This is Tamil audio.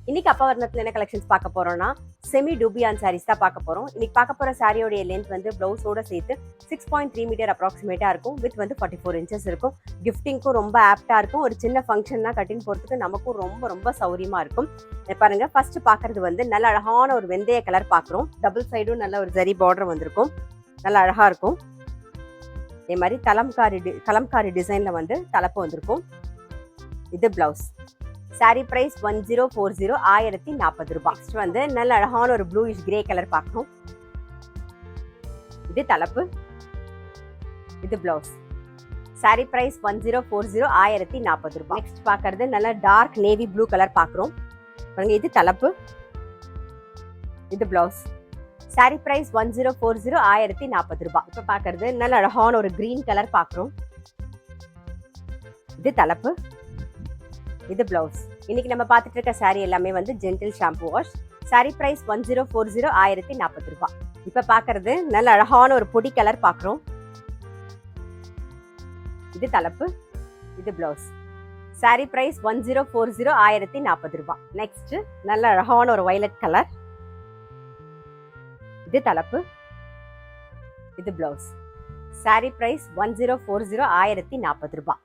இன்னைக்கு அப்பவர்ணத்துல என்ன கலெக்ஷன்ஸ் பார்க்க போறோம்னா செமி டூபியான் சாரீஸ் தான் பார்க்க போறோம். இன்னைக்கு பார்க்க போற சாரியோட லென்த் வந்து பிளவுஸோட சேர்த்து 6.3 மீட்டர் அப்ராக்சிமேட்டா இருக்கும். வித் வந்து 44 இன்ச்சஸ் இருக்கும். கிஃப்டிங்க்கும் ரொம்ப ஆப்டா இருக்கும். ஒரு சின்ன ஃபங்க்ஷன்னா கட்டின் போறதுக்கு நமக்கும் ரொம்ப ரொம்ப சௌரியமா இருக்கும். பாருங்க, ஃபர்ஸ்ட் பாக்குறது வந்து நல்ல அழகான ஒரு வெந்தய கலர் பாக்குறோம். டபுள் சைடும் நல்ல ஒரு ஜரி பார்டர் வந்திருக்கும். நல்ல அழகா இருக்கும். இதே மாதிரி கலம்காரி டிசைன்ல வந்து தலைப்பு வந்திருக்கும். இது பிளவுஸ். சாரி பிரைஸ் 1040 1040 ரூபாய். நெக்ஸ்ட் வந்து நல்ல அழகான ஒரு ப்ளூயிஷ் கிரே கலர் பார்க்கணும். இது தலைப்பு. இது பிளவுஸ். சாரி பிரைஸ் 1040 1040 ரூபாய். நெக்ஸ்ட் பார்க்கறது நல்ல டார்க் நேவி ப்ளூ கலர் பார்க்குறோம். இது தலைப்பு. இது பிளவுஸ். சாரி பிரைஸ் 1040 1040 ரூபாய். இப்போ பார்க்கறது நல்ல அழகான ஒரு கிரீன் கலர் பார்க்குறோம். இது தலைப்பு. இது பிளவுஸ். இன்னைக்கு நம்ம பார்த்துட்டு இருக்க சாரி எல்லாமே வந்து gentle shampoo wash. Sari price 1040 1040 ரூபாய். இப்ப பாக்குறது நல்ல அழகான ஒரு பொடி கலர் பாக்குறோம். இது தலைப்பு. இது பிளவுஸ். சாரி பிரைஸ் 1040 1040 ரூபாய். நெக்ஸ்ட் நல்ல அழகான ஒரு வயலட் கலர். இது தலைப்பு. இது பிளவுஸ். சாரி பிரைஸ் 1040 1040 ரூபாய்.